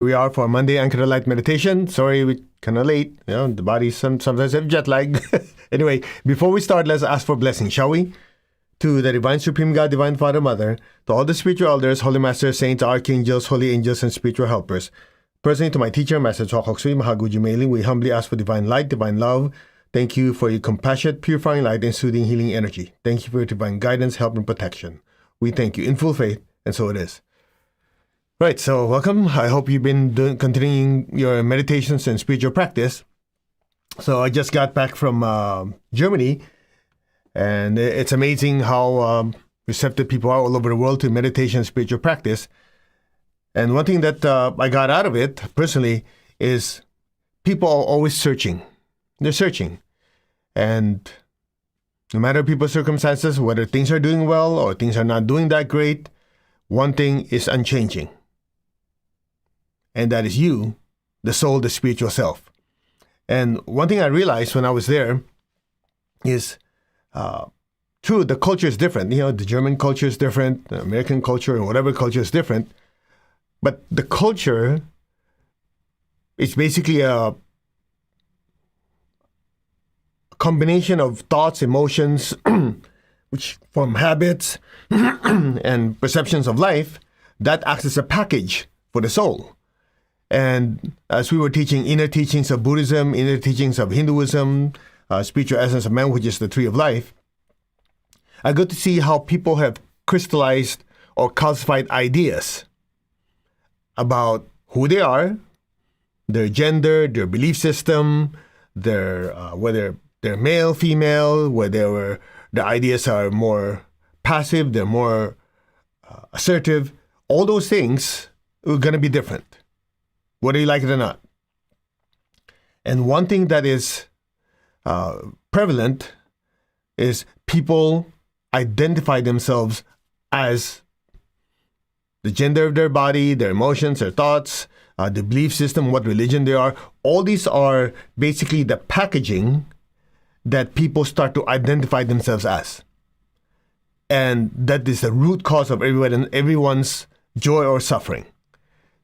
We are for Monday Anchor Light meditation. Sorry, we're kind of late. The body sometimes have jet lag. Anyway, before we start, let's ask for blessing, shall we? To the Divine Supreme God, Divine Father, Mother, to all the spiritual elders, holy masters, saints, archangels, holy angels, and spiritual helpers. Personally, to my teacher, Master Chokoksui Mahaguji Mailing, we humbly ask for divine light, divine love. Thank you for your compassionate, purifying light and soothing, healing energy. Thank you for your divine guidance, help, and protection. We thank you in full faith, and so it is. Right, so welcome. I hope you've been continuing your meditations and spiritual practice. So I just got back from Germany, and it's amazing how receptive people are all over the world to meditation and spiritual practice. And one thing that I got out of it, personally, is people are always searching. They're searching. And no matter people's circumstances, whether things are doing well or things are not doing that great, one thing is unchanging. And that is you, the soul, the spiritual self. And one thing I realized when I was there is, true, the culture is different. The German culture is different, the American culture, and whatever culture is different. But the culture is basically a combination of thoughts, emotions, which form habits and perceptions of life that acts as a package for the soul. And as we were teaching inner teachings of Buddhism, inner teachings of Hinduism, spiritual essence of man, which is the tree of life, I got to see how people have crystallized or calcified ideas about who they are, their gender, their belief system, their whether they're male, female, whether the ideas are more passive, they're more assertive. All those things are going to be different, whether you like it or not. And one thing that is prevalent is people identify themselves as the gender of their body, their emotions, their thoughts, the belief system, what religion they are. All these are basically the packaging that people start to identify themselves as. And that is the root cause of everyone's joy or suffering.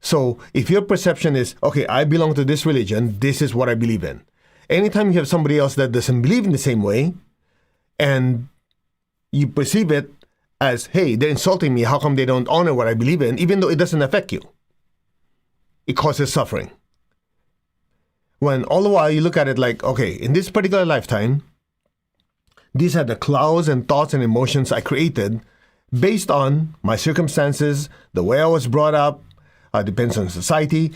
So if your perception is, okay, I belong to this religion, this is what I believe in. Anytime you have somebody else that doesn't believe in the same way, and you perceive it as, hey, they're insulting me, how come they don't honor what I believe in, even though it doesn't affect you? It causes suffering. When all the while you look at it like, okay, in this particular lifetime, these are the clouds and thoughts and emotions I created based on my circumstances, the way I was brought up, depends on society.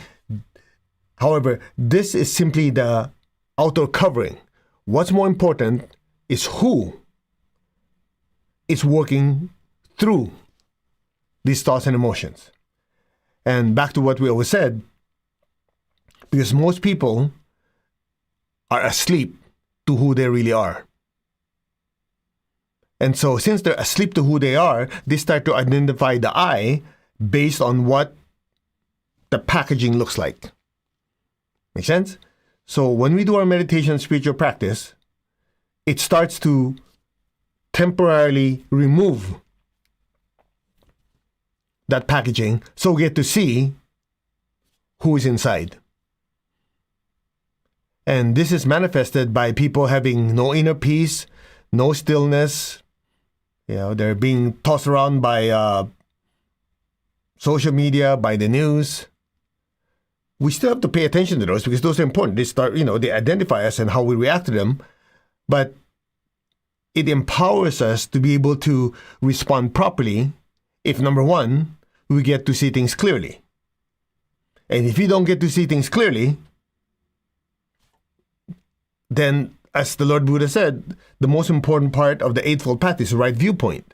However, this is simply the outer covering. What's more important is who is working through these thoughts and emotions. And back to what we always said, because most people are asleep to who they really are. And so since they're asleep to who they are, they start to identify the I based on what the packaging looks like. Make sense? So when we do our meditation spiritual practice, it starts to temporarily remove that packaging so we get to see who is inside. And this is manifested by people having no inner peace, no stillness. They're being tossed around by social media, by the news. We still have to pay attention to those because those are important. They identify us and how we react to them. But it empowers us to be able to respond properly if, number one, we get to see things clearly. And if you don't get to see things clearly, then, as the Lord Buddha said, the most important part of the Eightfold Path is right viewpoint.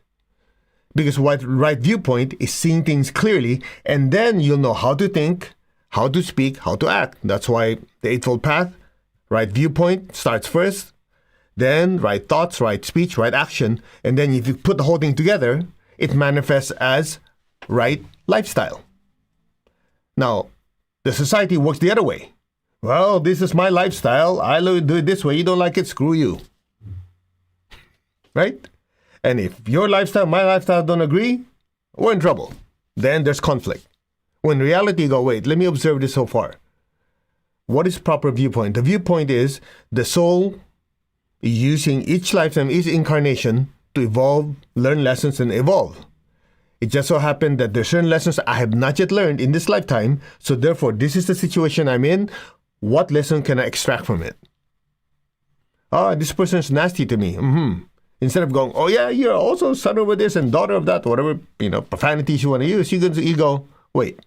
Because what right viewpoint is seeing things clearly, and then you'll know how to think, how to speak, how to act. That's why the Eightfold Path, right viewpoint, starts first, then right thoughts, right speech, right action, and then if you put the whole thing together, it manifests as right lifestyle. Now, the society works the other way. Well, this is my lifestyle. I do it this way. You don't like it, screw you. Right? And if your lifestyle, my lifestyle don't agree, we're in trouble. Then there's conflict. When in reality, you go, wait, let me observe this so far. What is proper viewpoint? The viewpoint is the soul using each lifetime, each incarnation to evolve, learn lessons, and evolve. It just so happened that there's certain lessons I have not yet learned in this lifetime, so therefore, this is the situation I'm in. What lesson can I extract from it? This person's nasty to me. Instead of going, oh yeah, you're also son of this and daughter of that, whatever, profanities you want to use, you go, wait,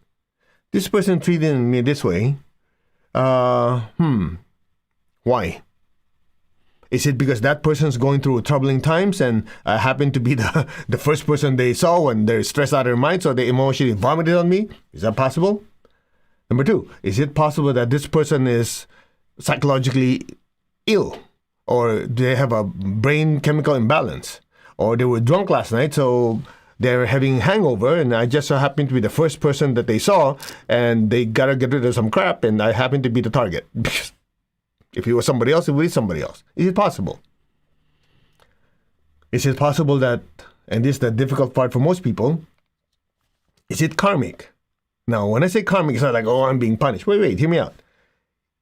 this person treated me this way. Why? Is it because that person's going through troubling times and I happen to be the first person they saw when they're stressed out of their mind, so they emotionally vomited on me? Is that possible? Number 2, is it possible that this person is psychologically ill? Or they have a brain chemical imbalance? Or they were drunk last night, so they're having hangover, and I just so happen to be the first person that they saw, and they gotta get rid of some crap, and I happen to be the target. If it was somebody else, it would be somebody else. Is it possible? Is it possible that, and this is the difficult part for most people, is it karmic? Now, when I say karmic, it's not like, oh, I'm being punished. Wait, hear me out.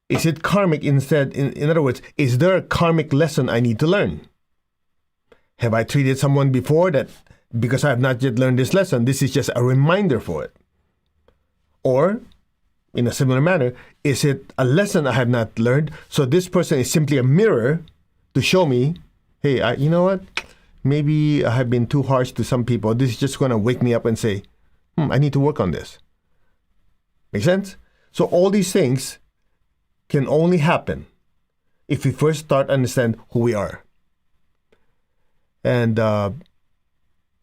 Is it karmic instead? In other words, is there a karmic lesson I need to learn? Have I treated someone before that because I have not yet learned this lesson, this is just a reminder for it? Or, in a similar manner, is it a lesson I have not learned, so this person is simply a mirror to show me, hey, you know what? Maybe I have been too harsh to some people. This is just going to wake me up and say, I need to work on this. Make sense? So all these things can only happen if we first start to understand who we are. And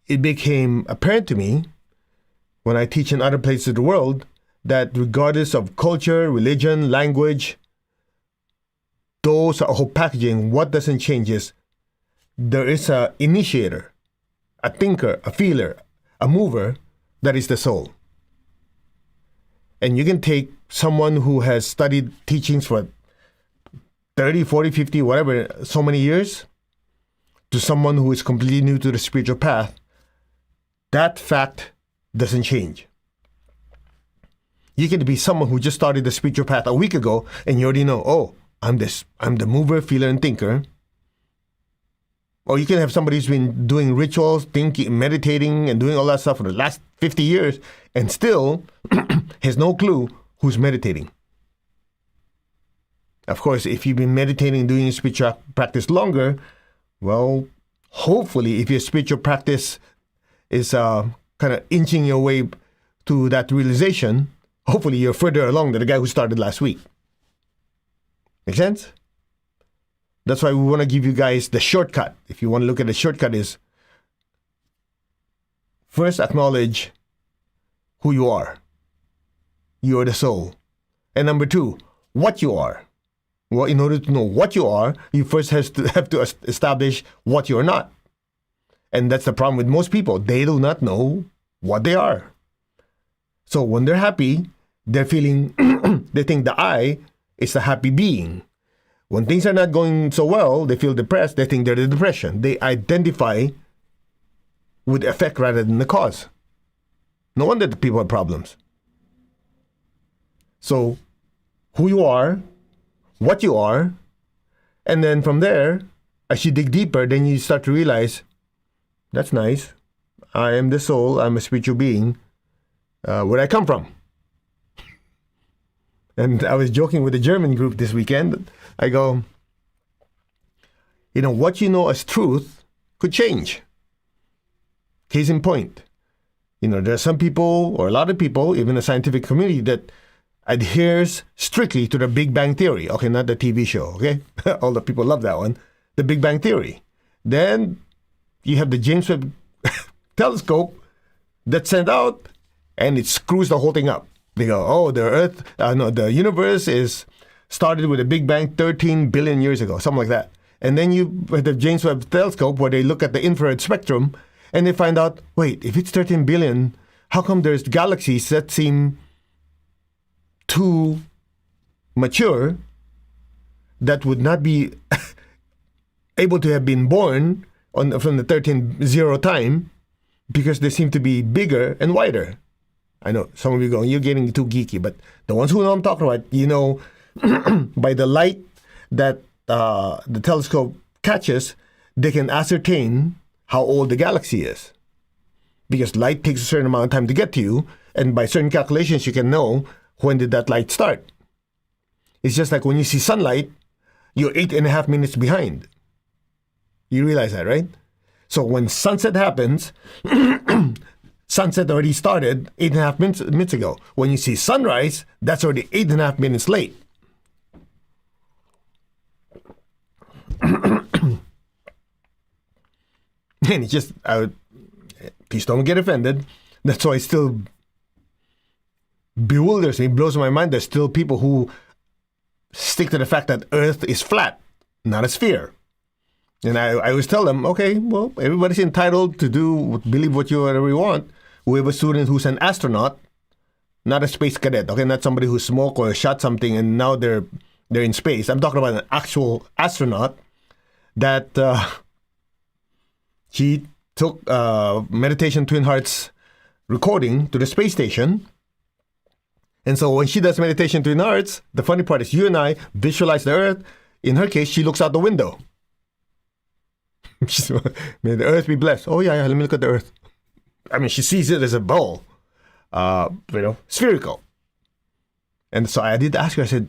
it became apparent to me when I teach in other places of the world that regardless of culture, religion, language, those are whole packaging. What doesn't change is there is an initiator, a thinker, a feeler, a mover that is the soul. And you can take someone who has studied teachings for 30, 40, 50, whatever, so many years, to someone who is completely new to the spiritual path. That fact doesn't change. You can be someone who just started the spiritual path a week ago, and you already know, oh, I'm the mover, feeler, and thinker. Or you can have somebody who's been doing rituals, thinking, meditating, and doing all that stuff for the last 50 years, and still has no clue who's meditating. Of course, if you've been meditating and doing your spiritual practice longer, well, hopefully, if your spiritual practice is kind of inching your way to that realization, hopefully you're further along than the guy who started last week. Make sense? That's why we want to give you guys the shortcut. If you want to look at the shortcut, is first acknowledge who you are. You are the soul. And number 2, what you are. Well, in order to know what you are, you first have to establish what you are not. And that's the problem with most people. They do not know what they are. So when they're happy, they're feeling, they think the I is a happy being. When things are not going so well, they feel depressed, they think they're the depression. They identify with the effect rather than the cause. No wonder the people have problems. So, who you are, what you are, and then from there, as you dig deeper, then you start to realize, that's nice. I am the soul, I'm a spiritual being. Where I come from. And I was joking with a German group this weekend. I go, what you know as truth could change. Case in point. There are some people, or a lot of people, even the scientific community, that adheres strictly to the Big Bang Theory. Okay, not the TV show, okay? All the people love that one. The Big Bang Theory. Then you have the James Webb telescope that's sent out, and it screws the whole thing up. They go, oh, the universe is started with a Big Bang 13 billion years ago, something like that. And then you have the James Webb telescope where they look at the infrared spectrum and they find out, wait, if it's 13 billion, how come there's galaxies that seem too mature that would not be able to have been born from the 13-0 time because they seem to be bigger and wider. I know some of you going, you're getting too geeky, but the ones who know I'm talking about, you know, by the light that the telescope catches, they can ascertain how old the galaxy is. Because light takes a certain amount of time to get to you, and by certain calculations, you can know when did that light start. It's just like when you see sunlight, you're 8.5 minutes behind. You realize that, right? So when sunset happens, sunset already started 8.5 minutes ago. When you see sunrise, that's already 8.5 minutes late. And it's just, please don't get offended. That's why it still bewilders me, blows my mind. There's still people who stick to the fact that Earth is flat, not a sphere. And I always tell them, okay, well, everybody's entitled to believe whatever you want. We have a student who's an astronaut, not a space cadet, okay? Not somebody who smoked or shot something and now they're in space. I'm talking about an actual astronaut that she took Meditation Twin Hearts recording to the space station. And so when she does Meditation Twin Hearts, the funny part is you and I visualize the Earth. In her case, she looks out the window. May the Earth be blessed. Oh, yeah, let me look at the Earth. I mean, she sees it as a ball, spherical. And so I did ask her, I said,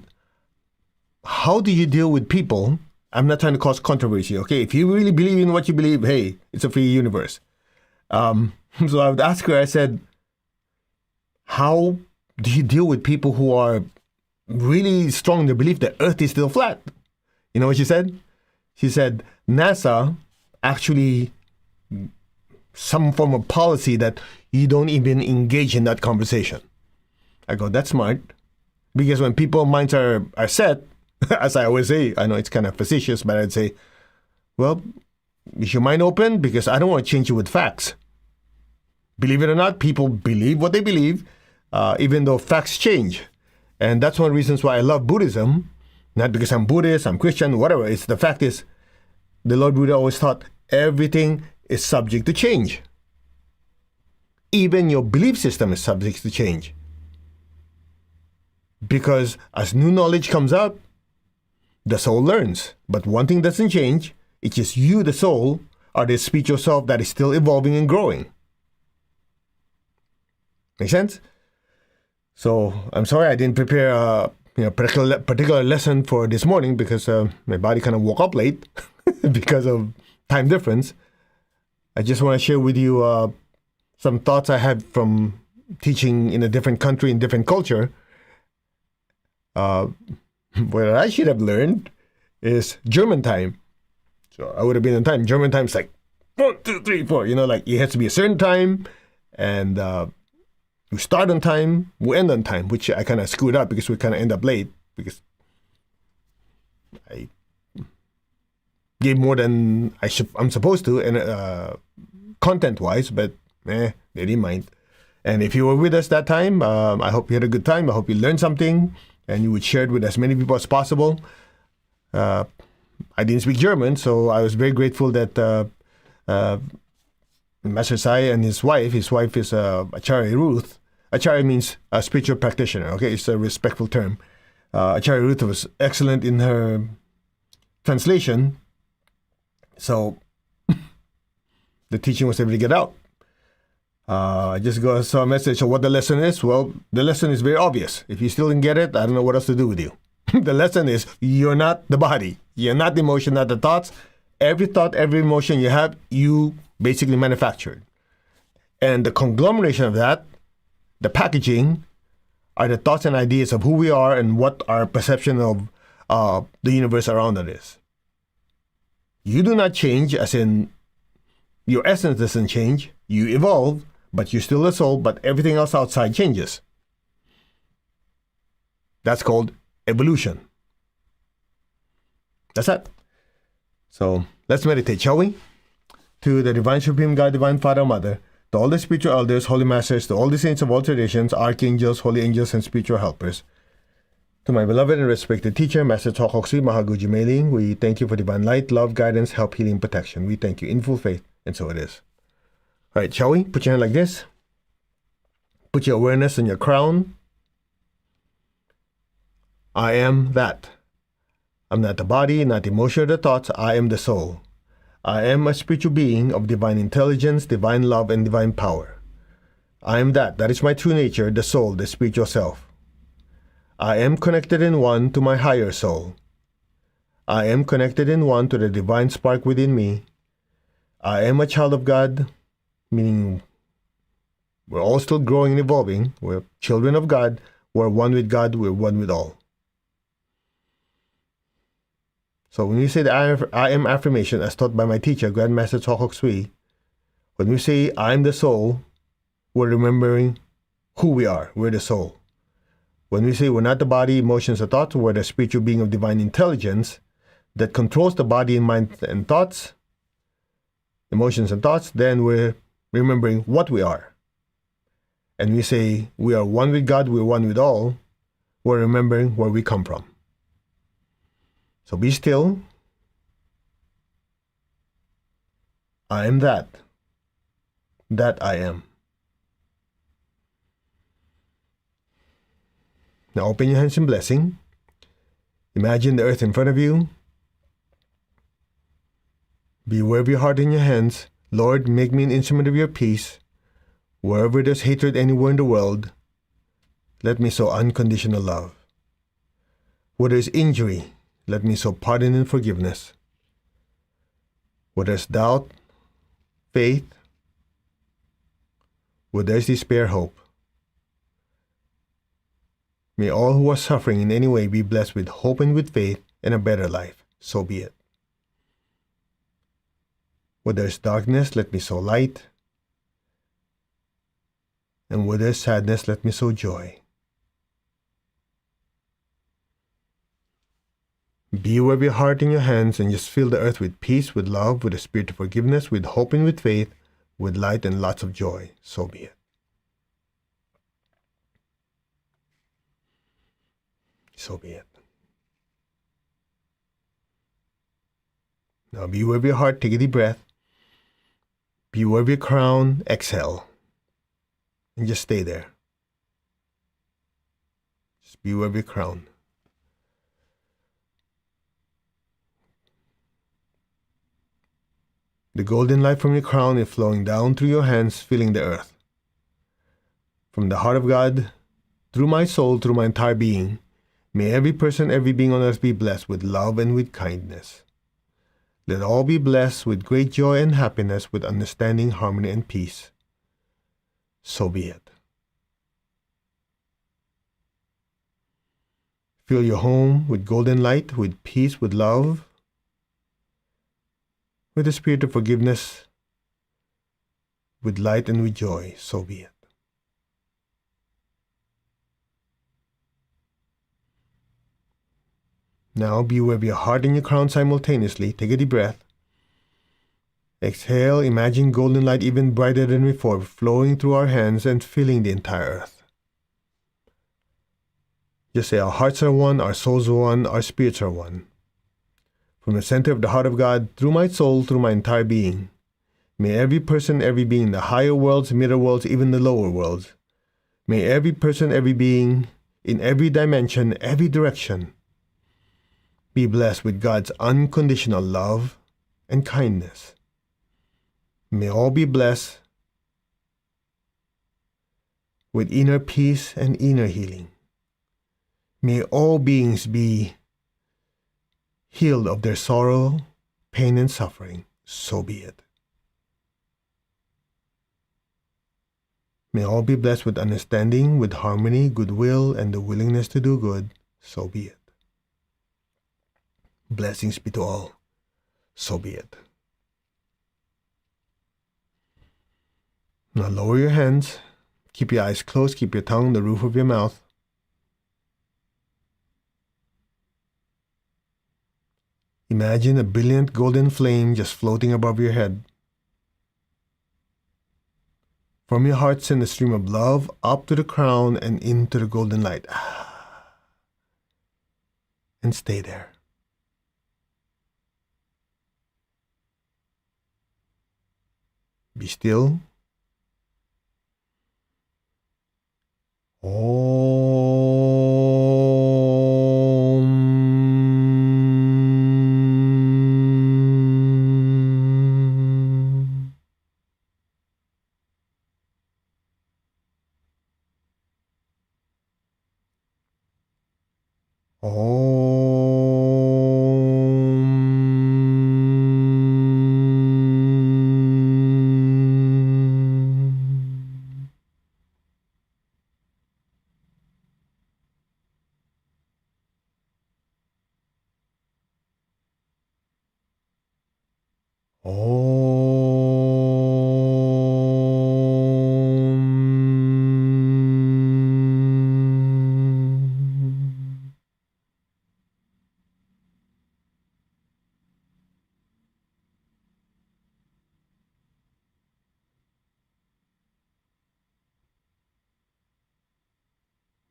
how do you deal with people? I'm not trying to cause controversy, okay? If you really believe in what you believe, hey, it's a free universe. So I would ask her, I said, how do you deal with people who are really strong in their belief that Earth is still flat? You know what she said? She said, NASA actually some form of policy that you don't even engage in that conversation. I go, that's smart. Because when people's minds are set, as I always say, I know it's kind of facetious, but I'd say, well, is your mind open? Because I don't want to change you with facts. Believe it or not, people believe what they believe, even though facts change. And that's one of the reasons why I love Buddhism. Not because I'm Buddhist, I'm Christian, whatever. It's the fact is, the Lord Buddha always taught everything is subject to change. Even your belief system is subject to change. Because as new knowledge comes out, the soul learns. But one thing doesn't change. It's just you, the soul, or the spiritual self that is still evolving and growing. Make sense? So I'm sorry I didn't prepare a particular lesson for this morning because my body kind of woke up late because of time difference. I just want to share with you some thoughts I had from teaching in a different country, in different culture. What I should have learned is German time. So I would have been on time. German time is like 1, 2, 3, 4. You know, like it has to be a certain time, and we start on time, we end on time, which I kind of screwed up because we kind of end up late because I gave more than I'm supposed to, and content-wise, but they didn't mind. And if you were with us that time, I hope you had a good time. I hope you learned something, and you would share it with as many people as possible. I didn't speak German, so I was very grateful that Master Sai and his wife is Acharya Ruth. Acharya means a spiritual practitioner, okay? It's a respectful term. Acharya Ruth was excellent in her translation, so the teaching was able to get out. I just saw a message of what the lesson is. Well, the lesson is very obvious. If you still didn't get it, I don't know what else to do with you. The lesson is you're not the body. You're not the emotion, not the thoughts. Every thought, every emotion you have, you basically manufactured. And the conglomeration of that, the packaging, are the thoughts and ideas of who we are and what our perception of the universe around us is. You do not change, as in your essence doesn't change. You evolve, but you're still a soul, but everything else outside changes. That's called evolution. That's it. So let's meditate, shall we? To the Divine Supreme God, Divine Father, Mother, to all the spiritual elders, holy masters, to all the saints of all traditions, archangels, holy angels, and spiritual helpers, to my beloved and respected teacher, Master Chokoksui Mahaguji Meiling, we thank you for divine light, love, guidance, help, healing, protection. We thank you in full faith, and so it is. All right, shall we? Put your hand like this. Put your awareness on your crown. I am that. I'm not the body, not the emotion or the thoughts. I am the soul. I am a spiritual being of divine intelligence, divine love, and divine power. I am that. That is my true nature, the soul, the spiritual self. I am connected in one to my higher soul. I am connected in one to the divine spark within me. I am a child of God, meaning we're all still growing and evolving. We're children of God. We're one with God. We're one with all. So when we say the I am affirmation as taught by my teacher, Grandmaster Chokok Sui, when we say I am the soul, we're remembering who we are. We're the soul. When we say we're not the body, emotions, or thoughts, we're the spiritual being of divine intelligence that controls the body and mind and thoughts, emotions and thoughts, then we're remembering what we are. And we say we are one with God, we're one with all, we're remembering where we come from. So be still. I am that. That I am. Now open your hands in blessing. Imagine the earth in front of you. Be aware of your heart in your hands. Lord, make me an instrument of your peace. Wherever there's hatred anywhere in the world, let me sow unconditional love. Where there's injury, let me sow pardon and forgiveness. Where there's doubt, faith, where there's despair, hope. May all who are suffering in any way be blessed with hope and with faith and a better life. So be it. Where there's darkness, let me sow light. And where there's sadness, let me sow joy. Be aware of your heart in your hands and just fill the earth with peace, with love, with a spirit of forgiveness, with hope and with faith, with light and lots of joy. So be it. So be it. Now be aware of your heart. Take a deep breath. Be aware of your crown. Exhale. And just stay there. Just be aware of your crown. The golden light from your crown is flowing down through your hands, filling the earth. From the heart of God, through my soul, through my entire being, may every person, every being on earth be blessed with love and with kindness. Let all be blessed with great joy and happiness, with understanding, harmony, and peace. So be it. Fill your home with golden light, with peace, with love, with the spirit of forgiveness, with light and with joy. So be it. Now be aware of your heart and your crown simultaneously. Take a deep breath. Exhale. Imagine golden light even brighter than before, flowing through our hands and filling the entire earth. Just say our hearts are one, our souls are one, our spirits are one. From the center of the heart of God, through my soul, through my entire being, may every person, every being in the higher worlds, middle worlds, even the lower worlds, may every person, every being, in every dimension, every direction, be blessed with God's unconditional love and kindness. May all be blessed with inner peace and inner healing. May all beings be healed of their sorrow, pain, and suffering. So be it. May all be blessed with understanding, with harmony, goodwill, and the willingness to do good. So be it. Blessings be to all. So be it. Now lower your hands. Keep your eyes closed. Keep your tongue on the roof of your mouth. Imagine a brilliant golden flame just floating above your head. From your heart, send a stream of love up to the crown and into the golden light. And stay there. Be still.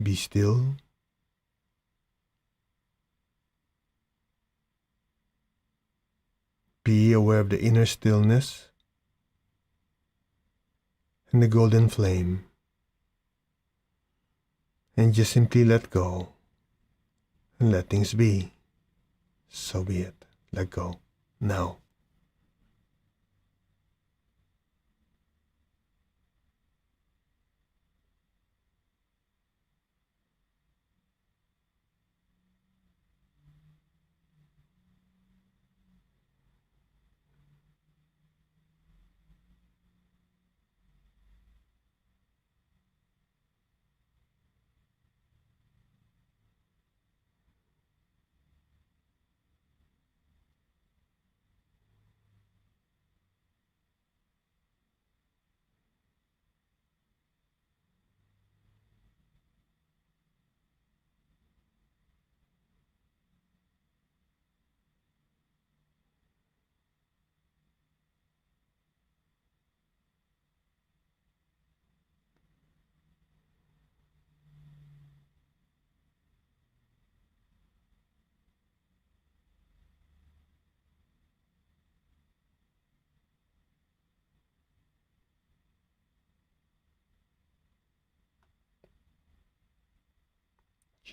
Be still. Be aware of the inner stillness and the golden flame. And just simply let go and let things be. So be it. Let go. Now.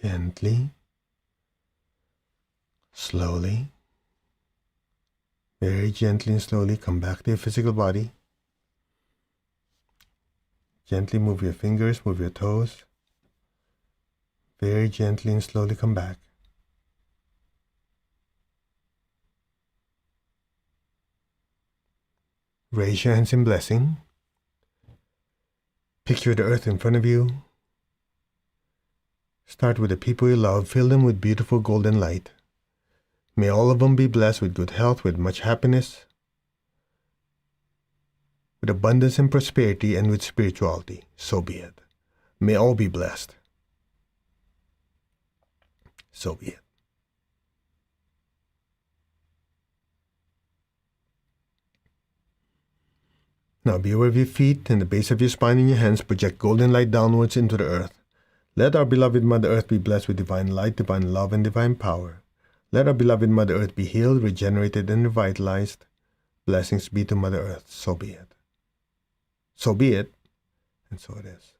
Gently, slowly, very gently and slowly come back to your physical body. Gently move your fingers, move your toes. Very gently and slowly come back. Raise your hands in blessing. Picture the earth in front of you. Start with the people you love. Fill them with beautiful golden light. May all of them be blessed with good health, with much happiness, with abundance and prosperity, and with spirituality. So be it. May all be blessed. So be it. Now be aware of your feet and the base of your spine and your hands. Project golden light downwards into the earth. Let our beloved Mother Earth be blessed with divine light, divine love, and divine power. Let our beloved Mother Earth be healed, regenerated, and revitalized. Blessings be to Mother Earth. So be it. So be it, and so it is.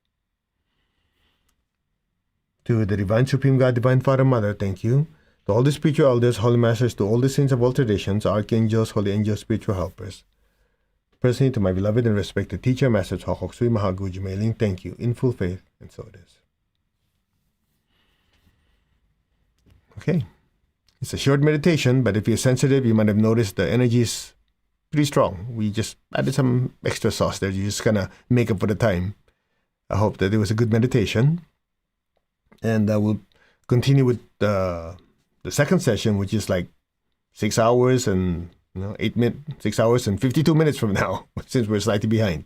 To the Divine Supreme God, Divine Father, Mother, thank you. To all the spiritual elders, holy masters, to all the saints of all traditions, archangels, holy angels, spiritual helpers. Personally, to my beloved and respected teacher, Master Chokok Sui Mahaguju Meiling, thank you, in full faith, and so it is. Okay. It's a short meditation, but if you're sensitive, you might have noticed the energy is pretty strong. We just added some extra sauce there. You just kind of make up for the time. I hope that it was a good meditation. And I will continue with the second session, which is like 6 hours and 6 hours and 52 minutes from now, since we're slightly behind.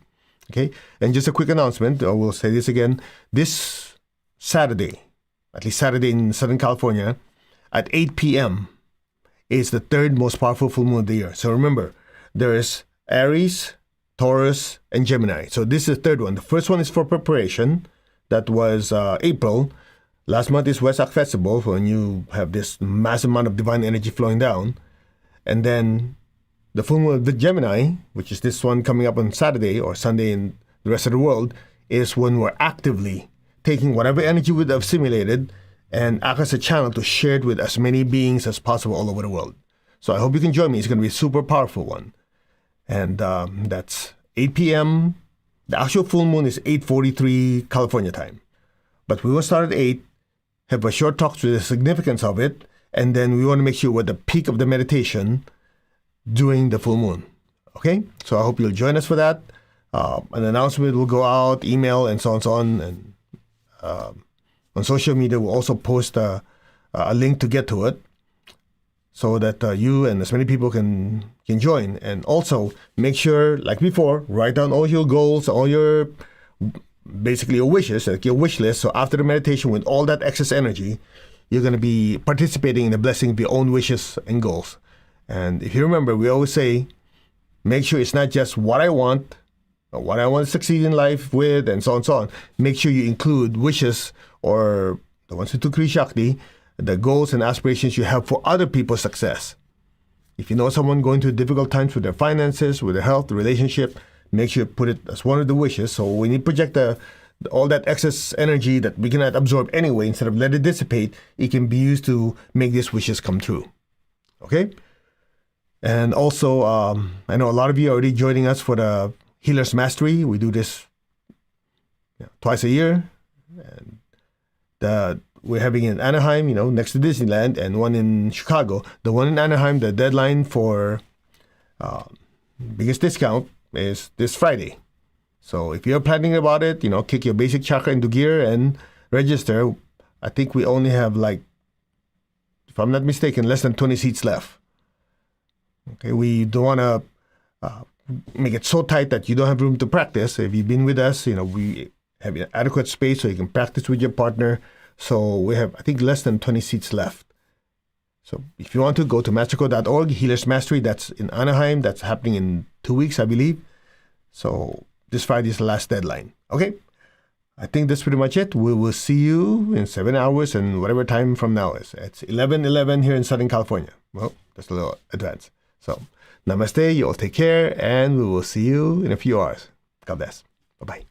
Okay? And just a quick announcement. I will say this again. This Saturday, at least Saturday in Southern California, at 8 p.m. is the third most powerful full moon of the year. So remember, there is Aries, Taurus, and Gemini. So this is the third one. The first one is for preparation. That was April. Last month is Wesak Festival, when you have this massive amount of divine energy flowing down. And then the full moon of the Gemini, which is this one coming up on Saturday or Sunday in the rest of the world, is when we're actively taking whatever energy we have simulated and act as a channel to share it with as many beings as possible all over the world. So I hope you can join me. It's going to be a super powerful one. And that's 8 p.m. The actual full moon is 8:43 California time. But we will start at 8, have a short talk to the significance of it, and then we want to make sure we're at the peak of the meditation during the full moon. Okay? So I hope you'll join us for that. An announcement will go out, email, and so on and so on. And on social media, we'll also post a link to get to it so that you and as many people can join. And also, make sure, like before, write down all your goals, all your, basically your wishes, like your wish list. So after the meditation, with all that excess energy, you're going to be participating in the blessing of your own wishes and goals. And if you remember, we always say, make sure it's not just what I want, or what I want to succeed in life with, and so on and so on. Make sure you include wishes, or the ones who took Kriya Shakti, the goals and aspirations you have for other people's success. If you know someone going through difficult times with their finances, with their health, the relationship, make sure you put it as one of the wishes. So when you project all that excess energy that we cannot absorb anyway, instead of let it dissipate, it can be used to make these wishes come true. Okay? And also, I know a lot of you are already joining us for the Healer's Mastery. We do this twice a year. And we're having it in Anaheim, next to Disneyland, and one in Chicago. The one in Anaheim, the deadline for biggest discount is this Friday. So if you're planning about it, kick your basic chakra into gear and register. I think we only have, if I'm not mistaken, less than 20 seats left. Okay, we don't want to make it so tight that you don't have room to practice. If you've been with us, we have adequate space so you can practice with your partner. So we have, I think, less than 20 seats left. So if you want to, go to masterco.org, Healer's Mastery. That's in Anaheim. That's happening in 2 weeks, I believe. So this Friday is the last deadline. Okay? I think that's pretty much it. We will see you in 7 hours and whatever time from now is. It's 11:11 here in Southern California. Well, that's a little advanced. So namaste. You all take care, and we will see you in a few hours. God bless. Bye-bye.